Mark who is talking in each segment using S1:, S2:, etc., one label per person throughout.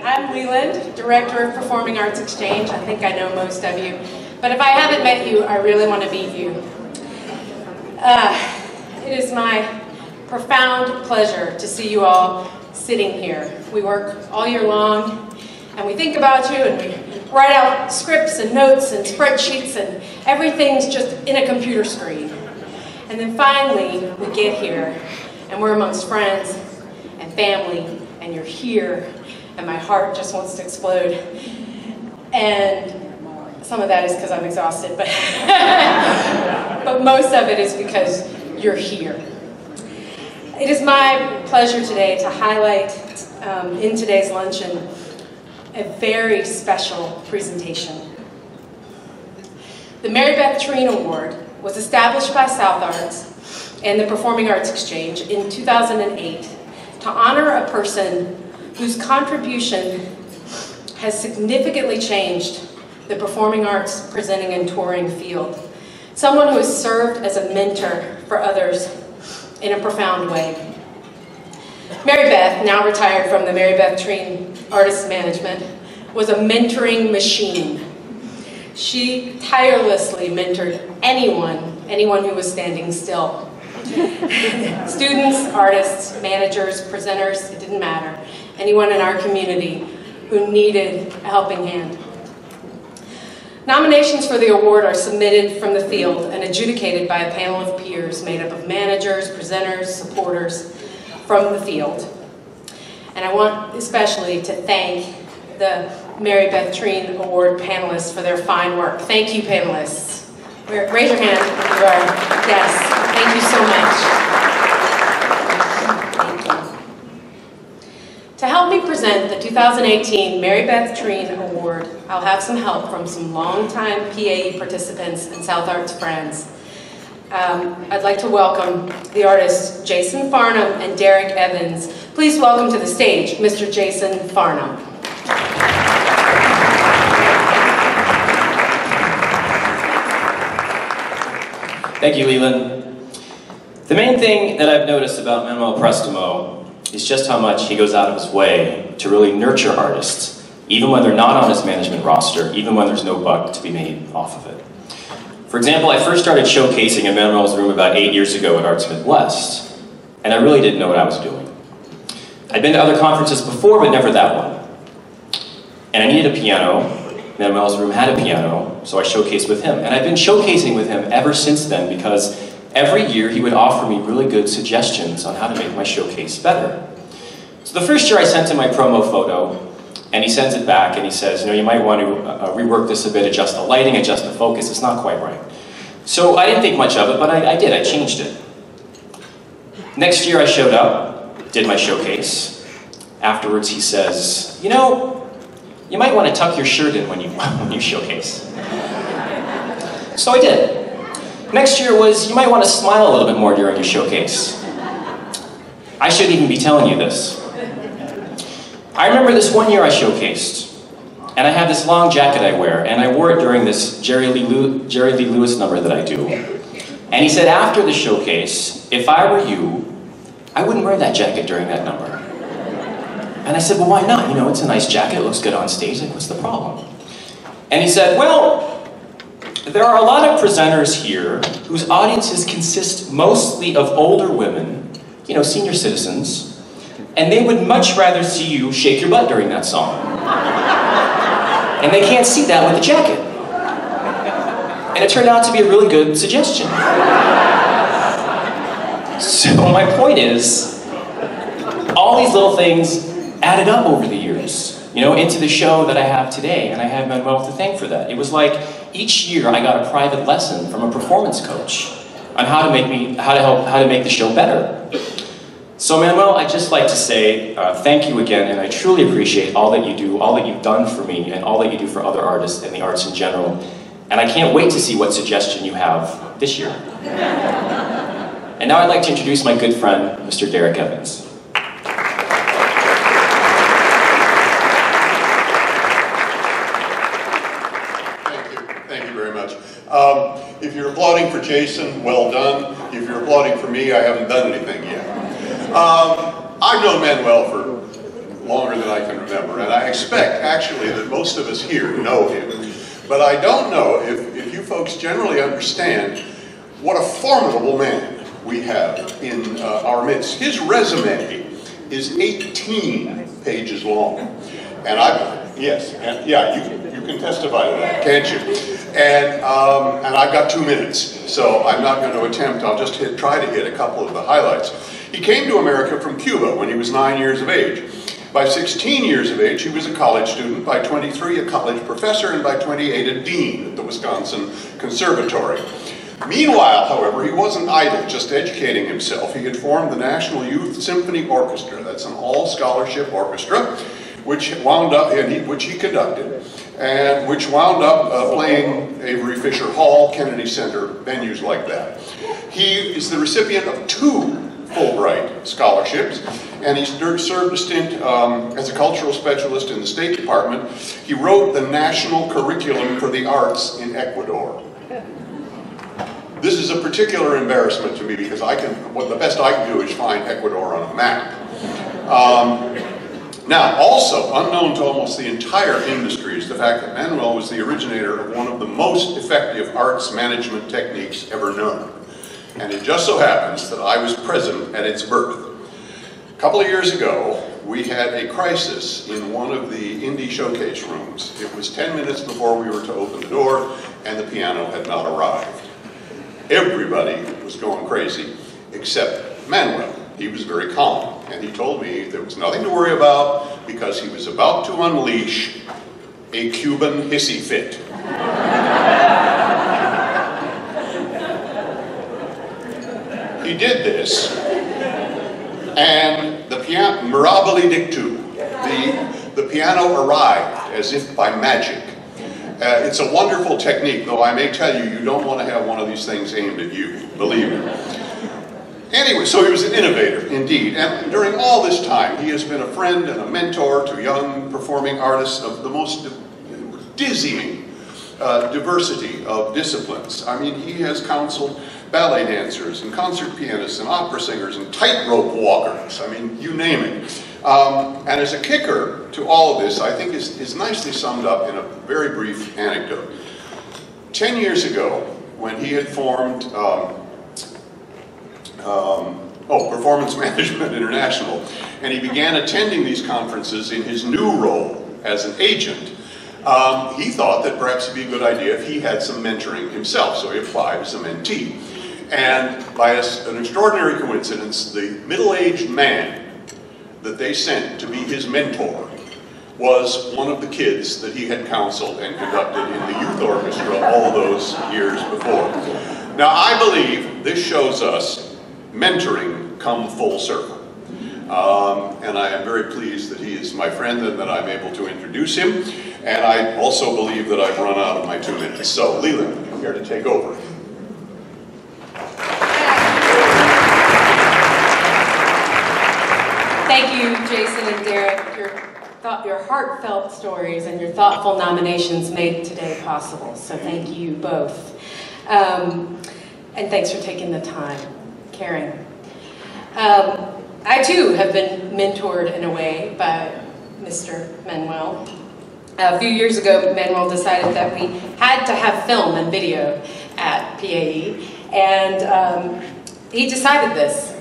S1: I'm Leland, Director of Performing Arts Exchange. I think I know most of you. But if I haven't met you, I really want to meet you. It is my profound pleasure to see you all sitting here. We work all year long, and we think about you, and we write out scripts and notes and spreadsheets, and everything's just in a computer screen. And then finally, we get here, and we're amongst friends and family, and you're here, and my heart just wants to explode. And some of that is because I'm exhausted, but, but most of it is because you're here. It is my pleasure today to highlight in today's luncheon a very special presentation. The Mary Beth Treen Award was established by South Arts and the Performing Arts Exchange in 2008 to honor a person whose contribution has significantly changed the performing arts presenting and touring field. Someone who has served as a mentor for others in a profound way. Mary Beth, now retired from the Mary Beth Treen Artist Management, was a mentoring machine. She tirelessly mentored anyone who was standing still. Students, artists, managers, presenters, it didn't matter. Anyone in our community who needed a helping hand. Nominations for the award are submitted from the field and adjudicated by a panel of peers made up of managers, presenters, supporters from the field. And I want especially to thank the Mary Beth Treen Award panelists for their fine work. Thank you, panelists. Raise your hand if you are. Yes, thank you so much. Thank you. To help me present the 2018 Mary Beth Treen Award, I'll have some help from some longtime PAE participants and South Arts friends. I'd like to welcome the artists Jason Farnham and Derek Evans. Please welcome to the stage Mr. Jason Farnham.
S2: Thank you, Leland. The main thing that I've noticed about Manuel Prestamo is just how much he goes out of his way to really nurture artists, even when they're not on his management roster, even when there's no buck to be made off of it. For example, I first started showcasing in Manuel's room about 8 years ago at Arts Midwest, and I really didn't know what I was doing. I'd been to other conferences before, but never that one. And I needed a piano. Manuel's room had a piano, so I showcased with him. And I've been showcasing with him ever since then because every year he would offer me really good suggestions on how to make my showcase better. So the first year I sent him my promo photo, and he sends it back and he says, you know, you might want to rework this a bit, adjust the lighting, adjust the focus, it's not quite right. So I didn't think much of it, but I did, I changed it. Next year I showed up, did my showcase. Afterwards he says, you know, you might want to tuck your shirt in when you showcase. So I did. Next year was, you might want to smile a little bit more during your showcase. I shouldn't even be telling you this. I remember this one year I showcased, and I had this long jacket I wear, and I wore it during this Jerry Lee Lewis number that I do. And he said after the showcase, if I were you, I wouldn't wear that jacket during that number. And I said, well, why not? You know, it's a nice jacket, it looks good on stage, like, what's the problem? And he said, well, there are a lot of presenters here whose audiences consist mostly of older women, you know, senior citizens, and they would much rather see you shake your butt during that song. And they can't see that with the jacket. And it turned out to be a really good suggestion. So my point is, all these little things added up over the years, you know, into the show that I have today, and I have Manuel to thank for that. It was like each year I got a private lesson from a performance coach on how to make the show better. So Manuel, I'd just like to say thank you again, and I truly appreciate all that you do, all that you've done for me, and all that you do for other artists and the arts in general. And I can't wait to see what suggestion you have this year. And now I'd like to introduce my good friend, Mr. Derek Evans.
S3: Thank you very much. If you're applauding for Jason, well done. If you're applauding for me, I haven't done anything yet. I've known Manuel for longer than I can remember, and I expect, actually, that most of us here know him. But I don't know if you folks generally understand what a formidable man we have in our midst. His resume is 18 pages long. And yes, and yeah, you can testify to that, can't you? And I've got 2 minutes, so I'm not going to attempt, I'll just try to hit a couple of the highlights. He came to America from Cuba when he was 9 years of age. By 16 years of age, he was a college student. By 23, a college professor, and by 28, a dean at the Wisconsin Conservatory. Meanwhile, however, he wasn't idle, just educating himself. He had formed the National Youth Symphony Orchestra. That's an all-scholarship orchestra, which wound up, which he conducted, and which wound up playing Avery Fisher Hall, Kennedy Center, venues like that. He is the recipient of 2 Fulbright scholarships, and he served a stint as a cultural specialist in the State Department. He wrote the National Curriculum for the Arts in Ecuador. This is a particular embarrassment to me because the best I can do is find Ecuador on a map. Now, also, unknown to almost the entire industry is the fact that Manuel was the originator of one of the most effective arts management techniques ever known. And it just so happens that I was present at its birth. A couple of years ago, we had a crisis in one of the indie showcase rooms. It was 10 minutes before we were to open the door, and the piano had not arrived. Everybody was going crazy, except Manuel. He was very calm, and he told me there was nothing to worry about because he was about to unleash a Cuban hissy fit. He did this, and the piano, mirabile dictu, the piano arrived as if by magic. It's a wonderful technique, though I may tell you, you don't want to have one of these things aimed at you, believe me. Anyway, so he was an innovator, indeed, and during all this time, he has been a friend and a mentor to young performing artists of the most dizzying diversity of disciplines. I mean, he has counseled ballet dancers and concert pianists and opera singers and tightrope walkers. I mean, you name it. And as a kicker to all of this, I think is nicely summed up in a very brief anecdote. 10 years ago, when he had formed Performance Management International, and he began attending these conferences in his new role as an agent, he thought that perhaps it'd be a good idea if he had some mentoring himself, so he applied as a mentee. And by an extraordinary coincidence, the middle-aged man that they sent to be his mentor was one of the kids that he had counseled and conducted in the youth orchestra all those years before. Now, I believe this shows us mentoring come full circle. And I am very pleased that he is my friend and that I'm able to introduce him. And I also believe that I've run out of my 2 minutes. So, Leland, you're here to take over.
S1: Thank you, Jason and Derek. Your heartfelt stories and your thoughtful nominations made today possible. So thank you both. And thanks for taking the time, caring. I too have been mentored in a way by Mr. Manuel. A few years ago, Manuel decided that we had to have film and video at PAE, and he decided this.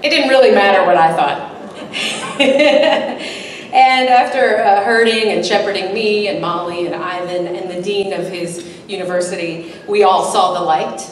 S1: It didn't really matter what I thought. And after herding and shepherding me and Molly and Ivan and the dean of his university, we all saw the light.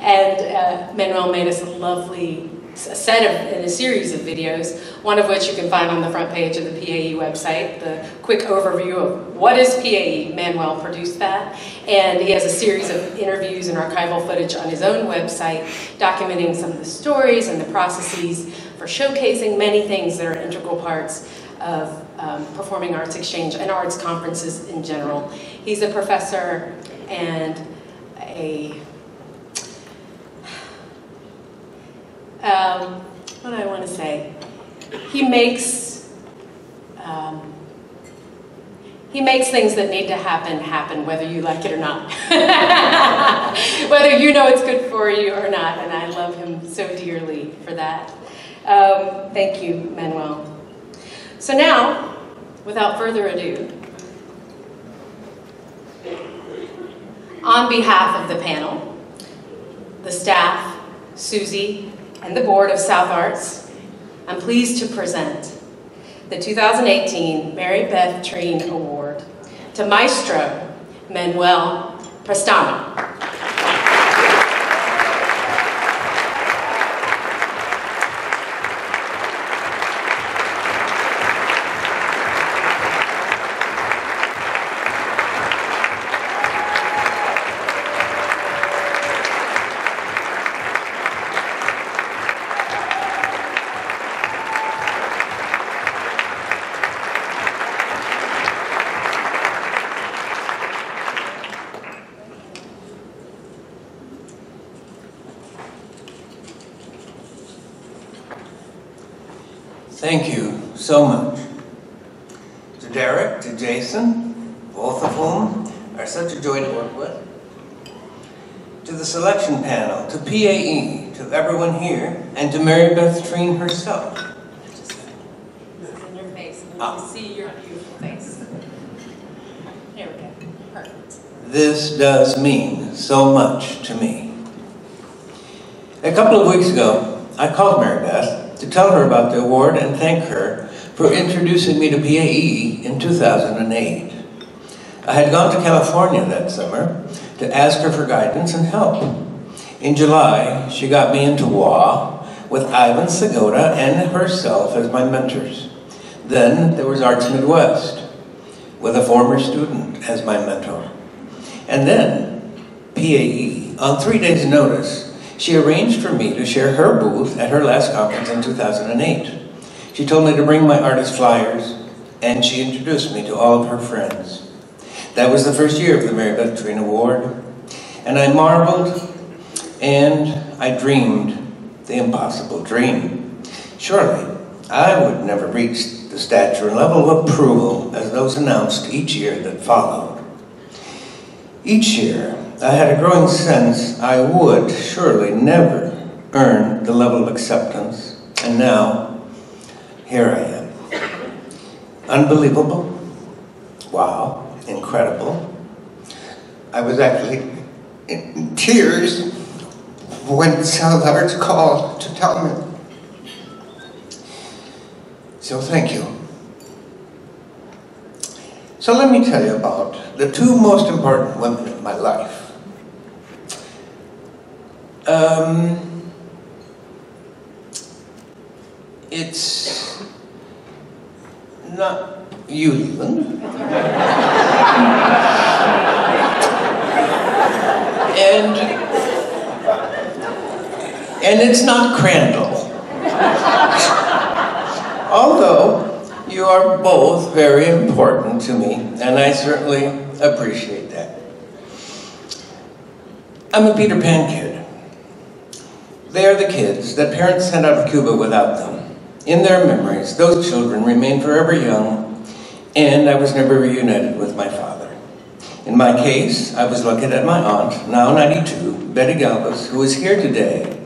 S1: And Manuel made us a lovely and a series of videos, one of which you can find on the front page of the PAE website, the quick overview of what is PAE. Manuel produced that, and he has a series of interviews and archival footage on his own website documenting some of the stories and the processes for showcasing many things that are integral parts of performing arts exchange and arts conferences in general. He's a professor and what do I want to say? He makes things that need to happen whether you like it or not. Whether you know it's good for you or not, and I love him so dearly for that. Thank you, Manuel. So now, without further ado, on behalf of the panel, the staff, Susie, and the board of South Arts, I'm pleased to present the 2018 Mary Beth Treen Award to Maestro Manuel Prestamo.
S4: Thank you so much. To Derek, to Jason, both of whom are such a joy to work with. To the selection panel, to PAE, to everyone here, and to Mary Beth Treen herself.
S1: It's in your face. I want to see your beautiful face. Here we go. Perfect.
S4: This does mean so much to me. A couple of weeks ago, I called Mary Beth to tell her about the award and thank her for introducing me to PAE in 2008. I had gone to California that summer to ask her for guidance and help. In July, she got me into WA with Ivan Segota and herself as my mentors. Then there was Arts Midwest with a former student as my mentor. And then PAE, on 3 days' notice, she arranged for me to share her booth at her last conference in 2008. She told me to bring my artist flyers, and she introduced me to all of her friends. That was the first year of the Mary Beth Treen Award, and I marveled and I dreamed the impossible dream. Surely, I would never reach the stature and level of approval as those announced each year that followed. Each year, I had a growing sense I would surely never earn the level of acceptance, and now, here I am. Unbelievable. Wow. Incredible. I was actually in tears when South Arts called to tell me. So thank you. So let me tell you about the two most important women in my life. It's not you, Leland. And it's not Crandall. Although you are both very important to me, and I certainly appreciate that. I'm a Peter Pan kid. They are the kids that parents sent out of Cuba without them. In their memories, those children remain forever young, and I was never reunited with my father. In my case, I was lucky that my aunt, now 92, Betty Galvez, who is here today,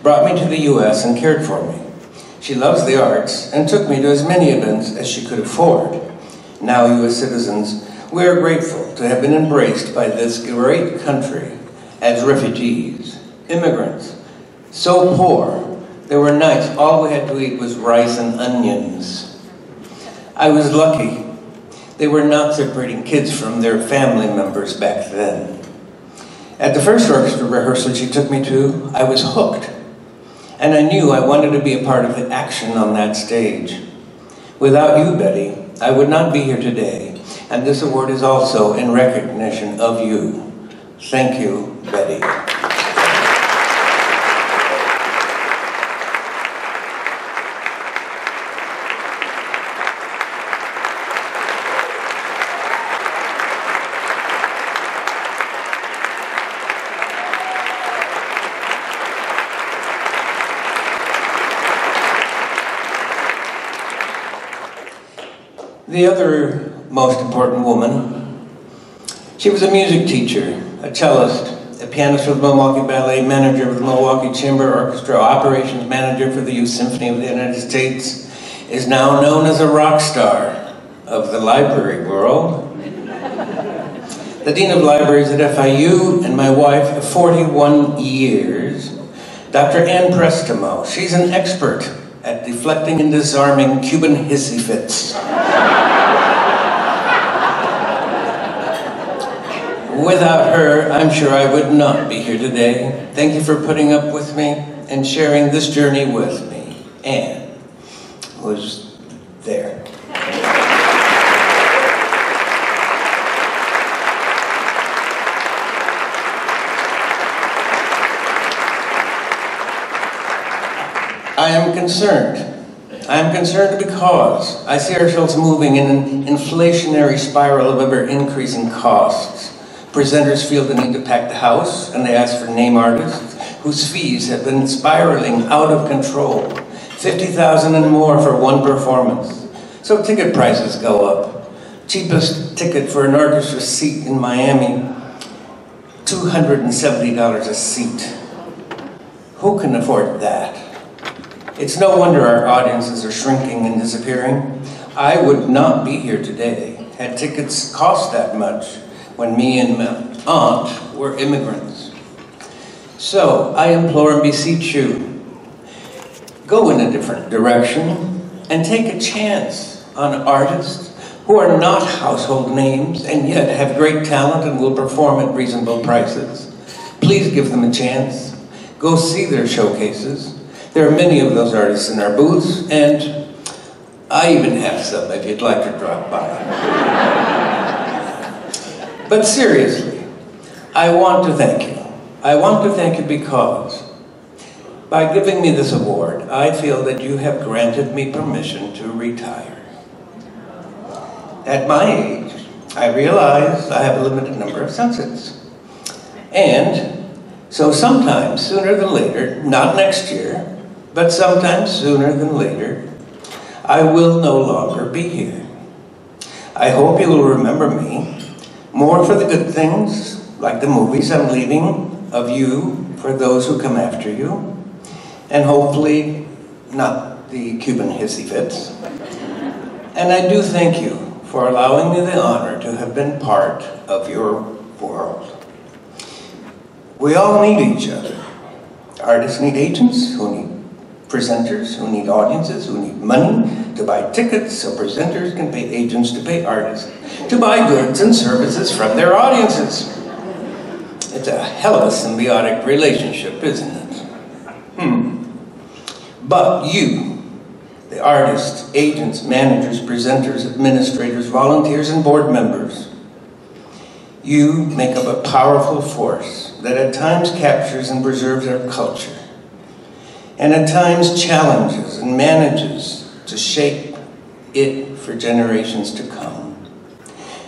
S4: brought me to the U.S. and cared for me. She loves the arts and took me to as many events as she could afford. Now, U.S. citizens, we are grateful to have been embraced by this great country as refugees, immigrants, so poor, they were nights all we had to eat was rice and onions. I was lucky. They were not separating kids from their family members back then. At the first orchestra rehearsal she took me to, I was hooked. And I knew I wanted to be a part of the action on that stage. Without you, Betty, I would not be here today. And this award is also in recognition of you. Thank you, Betty. The other most important woman, she was a music teacher, a cellist, a pianist for the Milwaukee Ballet, manager of the Milwaukee Chamber Orchestra, operations manager for the Youth Symphony of the United States, is now known as a rock star of the library world. The Dean of Libraries at FIU and my wife of 41 years, Dr. Ann Prestamo. She's an expert at deflecting and disarming Cuban hissy fits. Without her, I'm sure I would not be here today. Thank you for putting up with me and sharing this journey with me. Ann was there. I am concerned. I am concerned because I see ourselves moving in an inflationary spiral of ever-increasing costs. Presenters feel the need to pack the house, and they ask for name artists whose fees have been spiraling out of control. $50,000 and more for one performance. So ticket prices go up. Cheapest ticket for an orchestra seat in Miami, $270 a seat. Who can afford that? It's no wonder our audiences are shrinking and disappearing. I would not be here today had tickets cost that much when me and my aunt were immigrants. So I implore and beseech you, go in a different direction and take a chance on artists who are not household names and yet have great talent and will perform at reasonable prices. Please give them a chance. Go see their showcases. There are many of those artists in our booths, and I even have some if you'd like to drop by. But seriously, I want to thank you. I want to thank you because by giving me this award, I feel that you have granted me permission to retire. At my age, I realize I have a limited number of senses. And so sometime sooner than later, not next year, but sometime sooner than later, I will no longer be here. I hope you will remember me more for the good things, like the movies I'm leaving of you for those who come after you, and hopefully not the Cuban hissy fits. And I do thank you for allowing me the honor to have been part of your world. We all need each other. Artists need agents who need presenters, who need audiences, who need money to buy tickets so presenters can pay agents to pay artists to buy goods and services from their audiences. It's a hell of a symbiotic relationship, isn't it? But you, the artists, agents, managers, presenters, administrators, volunteers, and board members, you make up a powerful force that at times captures and preserves our culture, and at times challenges and manages to shape it for generations to come.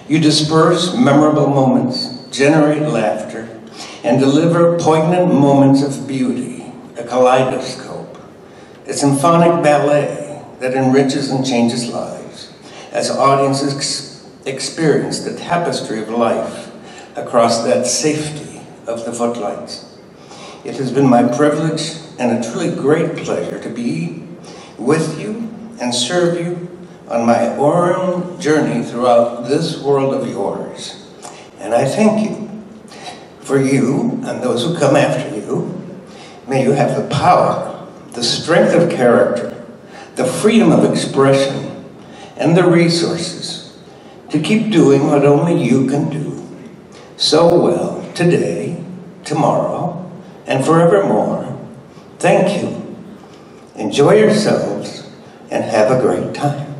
S4: You disperse memorable moments, generate laughter, and deliver poignant moments of beauty, a kaleidoscope, a symphonic ballet that enriches and changes lives as audiences experience the tapestry of life across that safety of the footlights. It has been my privilege and a truly great pleasure to be with you and serve you on my own journey throughout this world of yours. And I thank you. For you and those who come after you, may you have the power, the strength of character, the freedom of expression, and the resources to keep doing what only you can do so well today, tomorrow, and forevermore. Thank you. Enjoy yourselves and have a great time.